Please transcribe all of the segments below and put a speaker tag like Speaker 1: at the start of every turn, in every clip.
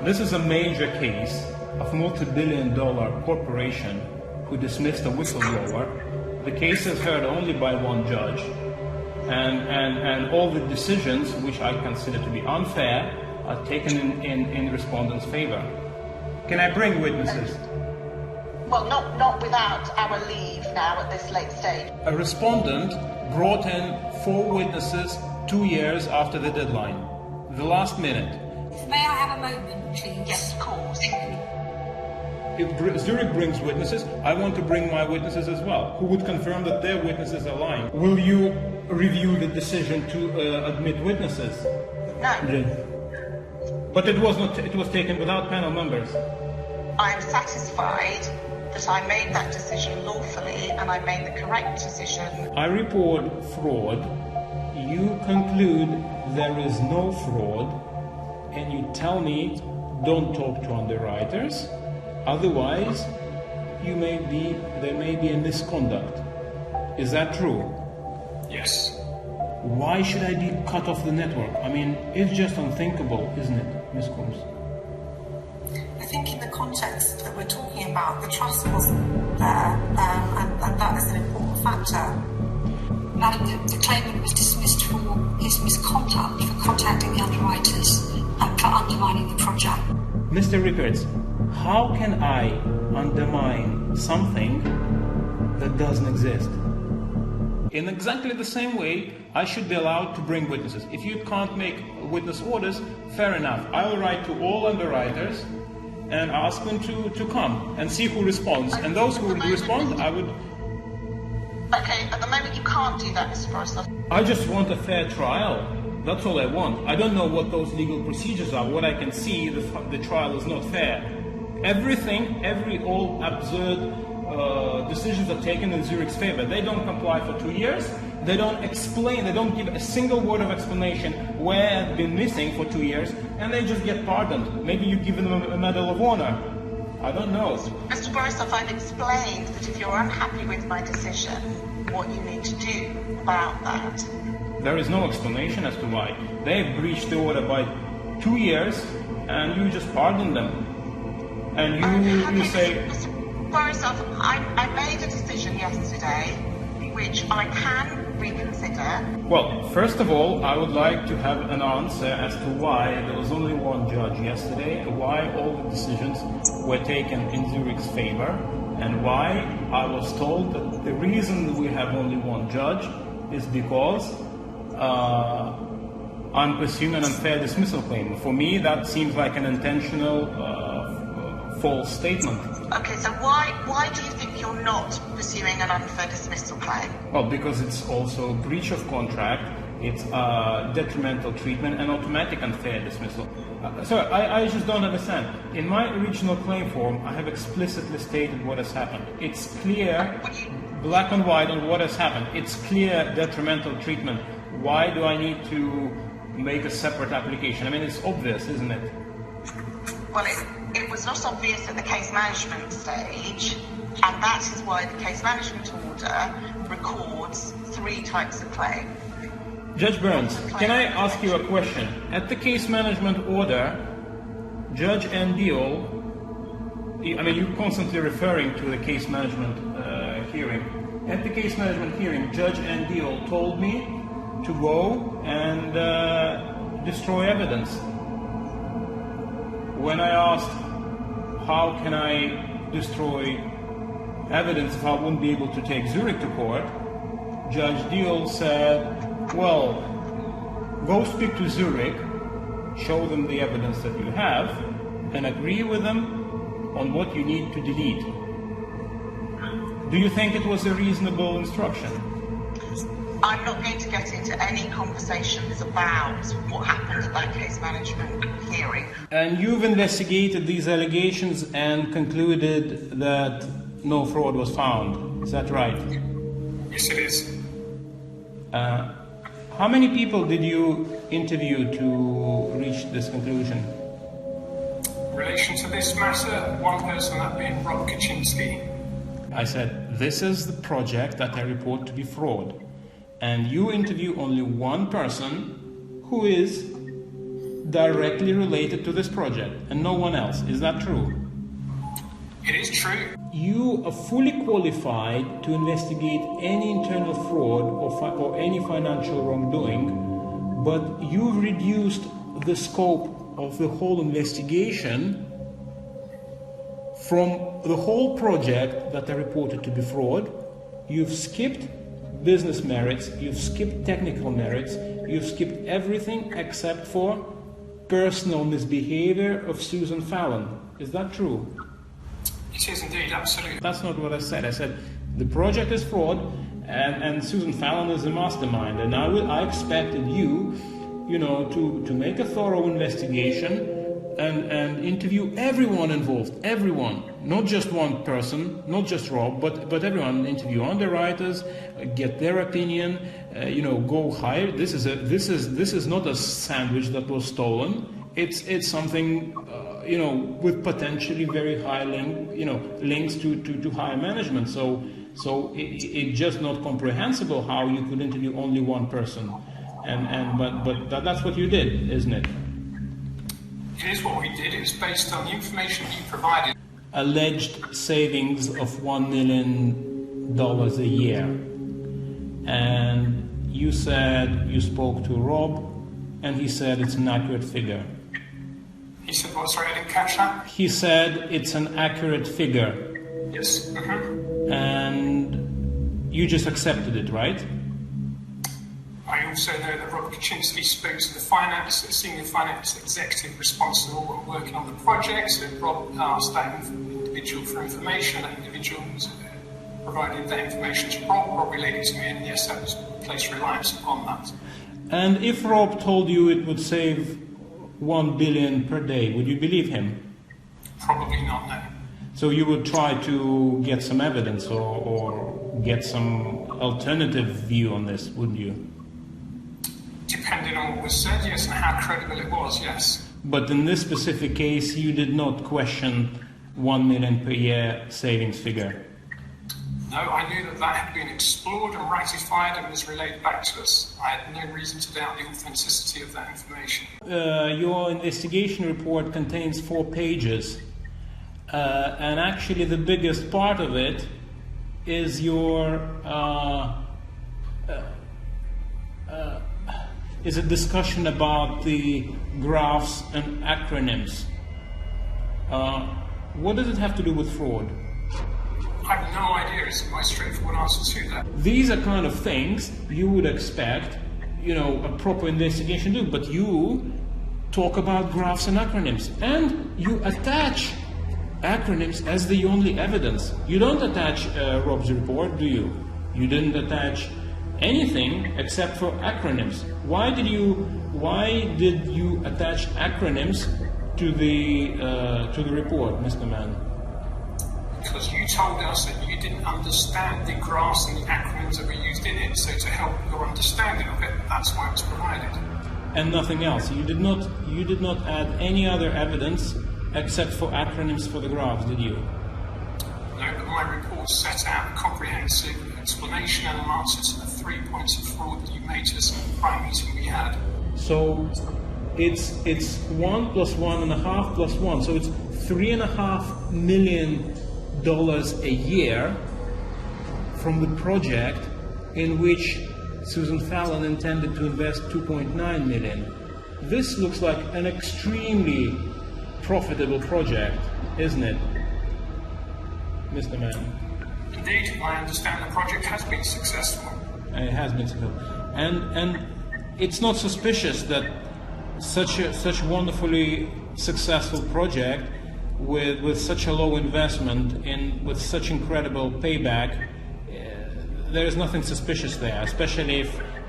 Speaker 1: This is a major case of multi-billion-dollar corporation who dismissed a whistleblower. The case is heard only by one judge, and all the decisions, which I consider to be unfair, are taken in respondent's favor. Can I bring witnesses?
Speaker 2: Well, not without our leave now at this late stage.
Speaker 1: A respondent brought in 4 witnesses 2 years after the deadline, the last minute.
Speaker 3: May I have a moment, please?
Speaker 2: Yes, of course.
Speaker 1: If Zurich brings witnesses, I want to bring my witnesses as well, who would confirm that their witnesses are lying. Will you review the decision to admit witnesses?
Speaker 2: No.
Speaker 1: But it was taken without panel members.
Speaker 2: I am satisfied that I made that decision lawfully and I made the correct decision.
Speaker 1: I report fraud, you conclude there is no fraud, and you tell me don't talk to underwriters, otherwise there may be a misconduct. Is that true?
Speaker 4: Yes.
Speaker 1: Why should I be cut off the network? I mean, it's just unthinkable, isn't it, Ms. Combs?
Speaker 3: I think in the context that we're talking about, the trust wasn't there, and that is an important factor. Madam, the claimant was dismissed for his misconduct, for contacting the underwriters and for undermining the project.
Speaker 1: Mr. Rickards, how can I undermine something that doesn't exist? In exactly the same way, I should be allowed to bring witnesses. If you can't make witness orders, fair enough. I will write to all underwriters and ask them to come and see who responds. And those who respond, I would...
Speaker 2: Okay, at the moment you can't do that, Mr. Borisov.
Speaker 1: I just want a fair trial. That's all I want. I don't know what those legal procedures are. What I can see, the trial is not fair. All absurd decisions are taken in Zurich's favor. They don't comply for 2 years. They don't explain, they don't give a single word of explanation where I've been missing for 2 years, and they just get pardoned. Maybe you've given them a Medal of Honor. I don't know.
Speaker 2: Mr. Borisov, I've explained that if you're unhappy with my decision, what you need to do about that.
Speaker 1: There is no explanation as to why. They've breached the order by 2 years, and you just pardon them. And you say...
Speaker 2: Mr. Borisov, I made a decision yesterday which I can reconsider.
Speaker 1: Well, first of all, I would like to have an answer as to why there was only one judge yesterday, why all the decisions were taken in Zurich's favor, and why I was told that the reason we have only one judge is because I'm pursuing an unfair dismissal claim. For me, that seems like an intentional false statement.
Speaker 2: Okay, so why do you think you're not pursuing an unfair dismissal claim?
Speaker 1: Well, because it's also breach of contract, it's detrimental treatment, and automatic unfair dismissal. Sir, I just don't understand. In my original claim form, I have explicitly stated what has happened. It's clear, black and white on what has happened. It's clear detrimental treatment. Why do I need to make a separate application? I mean, it's obvious, isn't it?
Speaker 2: Well, it was not obvious at the case management stage, and that is why the case management order records 3 types of claim.
Speaker 1: Judge Burns, can I ask you a question? At the case management order, Judge Andiol, I mean, you're constantly referring to the case management hearing. At the case management hearing, Judge Andiol told me to go and destroy evidence. When I asked, how can I destroy evidence if I won't be able to take Zurich to court, Judge Deal said, well, go speak to Zurich, show them the evidence that you have, and agree with them on what you need to delete. Do you think it was a reasonable instruction?
Speaker 2: I'm not going to get into any conversations about what happened at that case management hearing.
Speaker 1: And you've investigated these allegations and concluded that no fraud was found. Is that right?
Speaker 4: Yes, it is.
Speaker 1: How many people did you interview to reach this conclusion?
Speaker 4: In relation to this matter, one person, that being Rob Kaczynski.
Speaker 1: I said, this is the project that I report to be fraud. And you interview only one person who is directly related to this project and no one else. Is that true?
Speaker 4: It is true.
Speaker 1: You are fully qualified to investigate any internal fraud or any financial wrongdoing, but you've reduced the scope of the whole investigation from the whole project that are reported to be fraud. You've skipped business merits, you've skipped technical merits, you've skipped everything except for personal misbehavior of Susan Fallon. Is that true?
Speaker 4: It is indeed, absolutely.
Speaker 1: That's not what I said. I said the project is fraud and Susan Fallon is the mastermind. And I expected you to make a thorough investigation and interview everyone involved, everyone, not just one person, not just Rob, but everyone. Interview underwriters, get their opinion, go higher. This is not a sandwich that was stolen. It's something with potentially very high links to higher management. So it's just not comprehensible how you could interview only one person. But that's what you did, isn't it?
Speaker 4: It is what we did. It was based on the information you provided.
Speaker 1: Alleged savings of $1 million a year. And you said you spoke to Rob, and he said it's an accurate figure.
Speaker 4: He said what? Sorry, I didn't catch that.
Speaker 1: He said it's an accurate figure.
Speaker 4: Yes.
Speaker 1: And you just accepted it, right?
Speaker 4: I also know that Rob Kaczynski spoke to the senior finance executive responsible and working on the project. So Rob asked that individual for information. That individual was provided that information to Rob. Rob relayed it to me, and yes, that was placed reliance upon that.
Speaker 1: And if Rob told you it would save $1 billion per day, would you believe him?
Speaker 4: Probably not, no.
Speaker 1: So you would try to get some evidence or get some alternative view on this, wouldn't you?
Speaker 4: Depending on what was said, yes, and how credible it was, yes.
Speaker 1: But in this specific case, you did not question $1 million per year savings figure.
Speaker 4: No, I knew that had been explored and ratified and was relayed back to us. I had no reason to doubt the authenticity of that information.
Speaker 1: Your investigation report contains 4 pages, and actually the biggest part of it is your is a discussion about the graphs and acronyms. What does it have to do with fraud?
Speaker 4: I have no idea is my straightforward answer to that.
Speaker 1: These are kind of things you would expect, a proper investigation to do, but you talk about graphs and acronyms, and you attach acronyms as the only evidence. You don't attach Rob's report, do you? You didn't attach anything except for acronyms. Why did you attach acronyms to the report, Mr. Mann?
Speaker 4: Because you told us that you didn't understand the graphs and the acronyms that were used in it, so to help your understanding of it, that's why it was provided.
Speaker 1: And nothing else. You did not add any other evidence except for acronyms for the graphs, did you?
Speaker 4: No, but my report set out a comprehensive explanation and an answer to the 3 points of fraud that you made to us in the prior meeting we had.
Speaker 1: So it's 1 plus 1.5 plus 1, so it's $3.5 million a year from the project in which Susan Fallon intended to invest $2.9 million. This looks like an extremely profitable project, isn't it, Mr. Mann?
Speaker 4: Indeed, I understand the project has been successful.
Speaker 1: It has been successful, and it's not suspicious that such wonderfully successful project with such a low investment with such incredible payback. There is nothing suspicious there, especially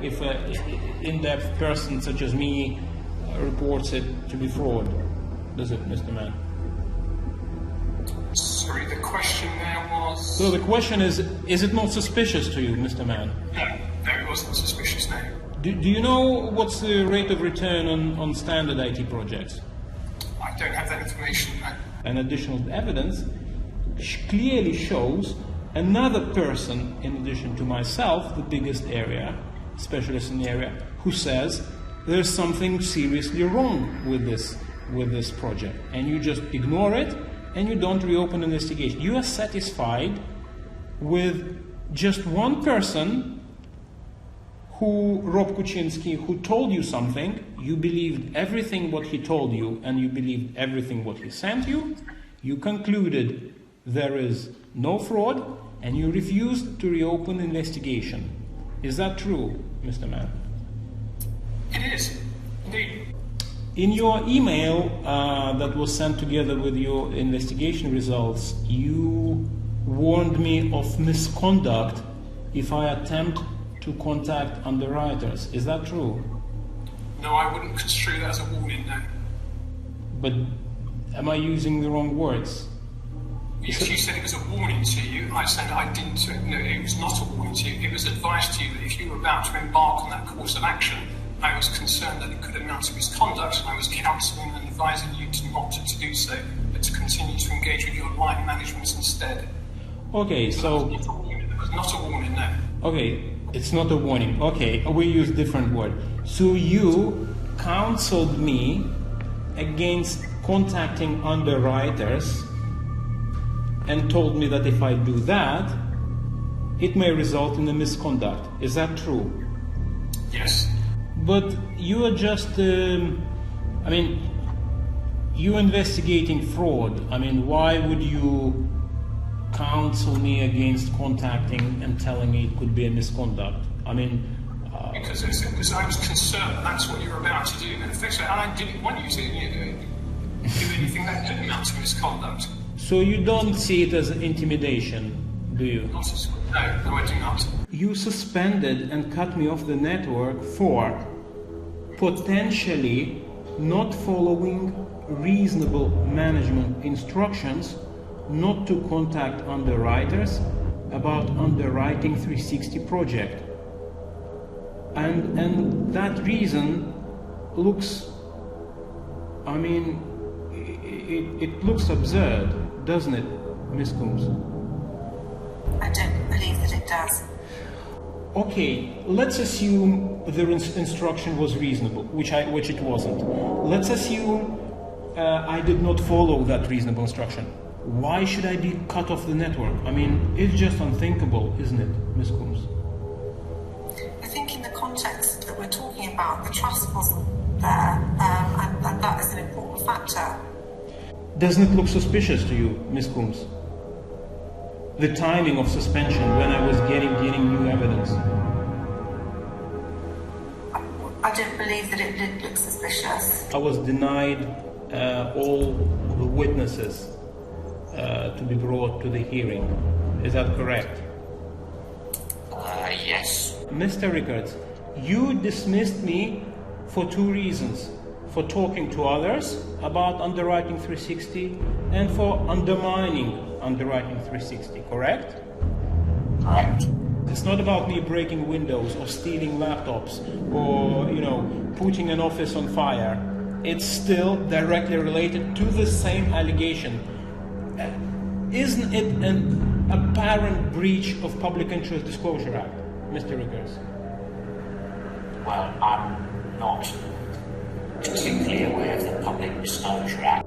Speaker 1: if an in-depth person such as me reports it to be fraud. Does it, Mr. Mann?
Speaker 4: Sorry, the question there was...
Speaker 1: So the question is it not suspicious to you, Mr. Mann?
Speaker 4: No, it wasn't suspicious, no.
Speaker 1: Do you know what's the rate of return on standard IT projects?
Speaker 4: I don't have that information, no.
Speaker 1: And additional evidence clearly shows another person, in addition to myself, the biggest area, specialist in the area, who says there's something seriously wrong with this project, and you just ignore it and you don't reopen an investigation. You are satisfied with just one person, Rob Kuczynski, who told you something. You believed everything what he told you, and you believed everything what he sent you. You concluded there is no fraud, and you refused to reopen investigation. Is that true, Mr. Mann?
Speaker 4: It is, indeed.
Speaker 1: In your email that was sent together with your investigation results, you warned me of misconduct if I attempt to contact underwriters. Is that true?
Speaker 4: No, I wouldn't construe that as a warning, no.
Speaker 1: But am I using the wrong words?
Speaker 4: If you said it was a warning to you, I said I didn't. No, it was not a warning to you. It was advice to you that if you were about to embark on that course of action, I was concerned that it could amount to misconduct, and I was counselling and advising you not to do so, but to continue to engage with your line management instead.
Speaker 1: Okay, so...
Speaker 4: It was not a warning, no.
Speaker 1: Okay, it's not a warning. Okay, we use different word. So you counseled me against contacting underwriters and told me that if I do that, it may result in a misconduct. Is that true?
Speaker 4: Yes.
Speaker 1: But you are just, you're investigating fraud. Why would you counsel me against contacting and telling me it could be a misconduct?
Speaker 4: Because I was concerned that that's what you're about to do, and effectively, I didn't want you to do anything that could amount to misconduct.
Speaker 1: So you don't see it as intimidation, do you?
Speaker 4: No, I do not.
Speaker 1: You suspended and cut me off the network for potentially not following reasonable management instructions not to contact underwriters about underwriting 360 project. And that reason looks, it looks absurd, doesn't it, Ms. Coombs?
Speaker 3: I don't believe that it does.
Speaker 1: Okay, let's assume the instruction was reasonable, which it wasn't. Let's assume I did not follow that reasonable instruction. Why should I be cut off the network? It's just unthinkable, isn't it, Ms. Coombs?
Speaker 3: I think in the context that we're talking about, the trust wasn't there, and that is an important factor.
Speaker 1: Doesn't it look suspicious to you, Ms. Coombs? The timing of suspension when I was getting new evidence.
Speaker 3: I don't believe that it did look suspicious.
Speaker 1: I was denied all the witnesses to be brought to the hearing. Is that correct?
Speaker 5: Yes.
Speaker 1: Mr. Rickards, you dismissed me for two reasons. For talking to others about underwriting 360 and for undermining underwriting 360, correct?
Speaker 5: Correct.
Speaker 1: It's not about me breaking windows or stealing laptops or, putting an office on fire. It's still directly related to the same allegation. Isn't it an apparent breach of Public Interest Disclosure Act, Mr. Rickards?
Speaker 5: Well, I'm not particularly aware of the Public Disclosure Act.